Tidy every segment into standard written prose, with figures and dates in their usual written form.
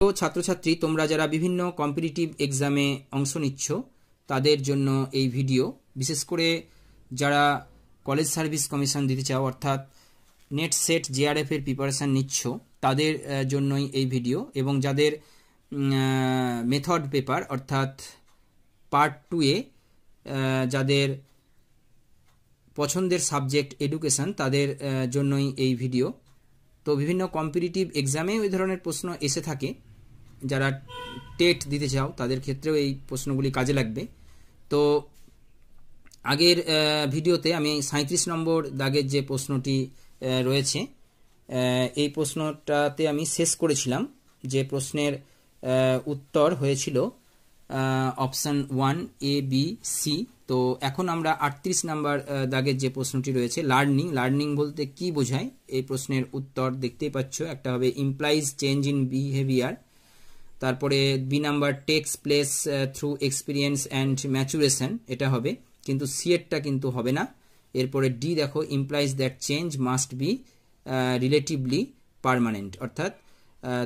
তো ছাত্রছাত্রী তোমরা যারা বিভিন্ন কম্পিটিটিভ এক্সামে অংশ নিচ্ছ তাদের জন্য এই ভিডিও, বিশেষ করে যারা কলেজ সার্ভিস কমিশন দিতে চাও অর্থাৎ নেট সেট জেআরএফ এর প্রিপারেশান নিচ্ছ তাদের জন্যই এই ভিডিও, এবং যাদের মেথড পেপার অর্থাৎ পার্ট 2-এ যাদের পছন্দের সাবজেক্ট এডুকেশন তাদের জন্যই এই ভিডিও। তো বিভিন্ন কম্পিটিটিভ এক্সামে ওই ধরনের প্রশ্ন এসে থাকে, যারা টেট দিতে চাও তাদের ক্ষেত্রেও এই প্রশ্নগুলি কাজে লাগবে। তো আগের ভিডিওতে আমি 37 নম্বর দাগের যে প্রশ্নটি রয়েছে এই প্রশ্নটাতে আমি শেষ করেছিলাম, যে প্রশ্নের উত্তর হয়েছিল অপশান 1 A B C। তো এখন আমরা 38 নম্বর দাগের যে প্রশ্নটি রয়েছে লার্নিং বলতে কি বোঝায়, এই প্রশ্নের উত্তর দেখতেই পাচ্ছ। একটা হবে ইমপ্লাইজ চেঞ্জ ইন বিহেভিয়ার, তারপরে B number takes place through experience and maturation, এটা হবে, কিন্তু সি এরটা কিন্তু হবে না। এরপরে ডি দেখো implies that change must be relatively permanent, অর্থাৎ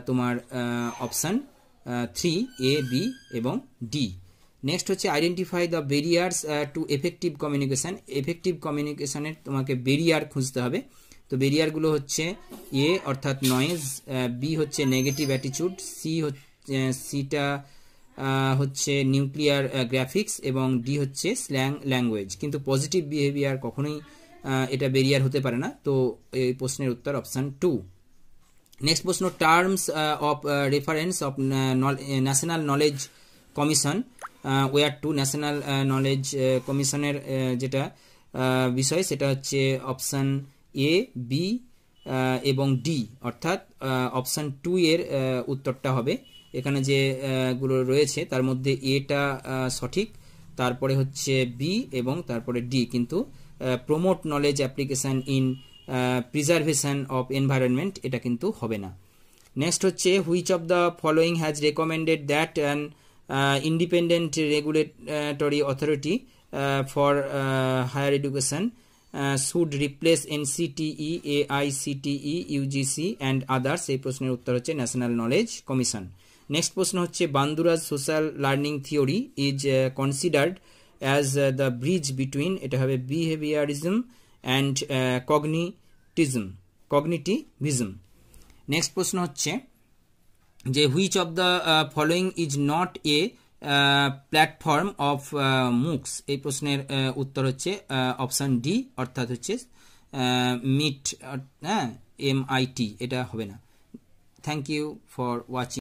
তোমার অপশান 3 A B এবং ডি। নেক্সট হচ্ছে identify the barriers to effective communication. এফেক্টিভ কমিউনিকেশানের তোমাকে বেরিয়ার খুঁজতে হবে। তো বেরিয়ারগুলো হচ্ছে এ অর্থাৎ নয়েজ, বি হচ্ছে নেগেটিভ অ্যাটিচিউড, সিটা হচ্ছে নিউক্লিয়ার গ্রাফিক্স এবং ডি হচ্ছে স্ল্যাং ল্যাঙ্গুয়েজ। কিন্তু পজিটিভ বিহেভিয়ার কখনোই এটা বেরিয়ার হতে পারে না। তো এই প্রশ্নের উত্তর অপশান 2। নেক্সট প্রশ্ন terms of reference of National Knowledge Commission were two. National Knowledge কমিশনের যেটা বিষয় সেটা হচ্ছে অপশান এ বি এবং ডি, অর্থাৎ অপশান 2 এর উত্তরটা হবে। এখানে যেগুলো রয়েছে তার মধ্যে এটা সঠিক, তারপরে হচ্ছে বি এবং তারপরে ডি, কিন্তু promote knowledge application in preservation of environment এটা কিন্তু হবে না। নেক্সট হচ্ছে which of the following has recommended that an independent regulatory authority for higher education should replace NCTE, AICTE, UGC and others। এই প্রশ্নের উত্তর হচ্ছে ন্যাশনাল নলেজ কমিশন। নেক্সট প্রশ্ন হচ্ছে Bandura's social learning theory is considered as the bridge between, এটা হবে behaviourism and cognitivism. Next প্রশ্ন হচ্ছে যে which of the following is not a platform of MOOCs. এই প্রশ্নের উত্তর হচ্ছে অপশান ডি, অর্থাৎ হচ্ছে MIT, এটা হবে না। Thank you for watching.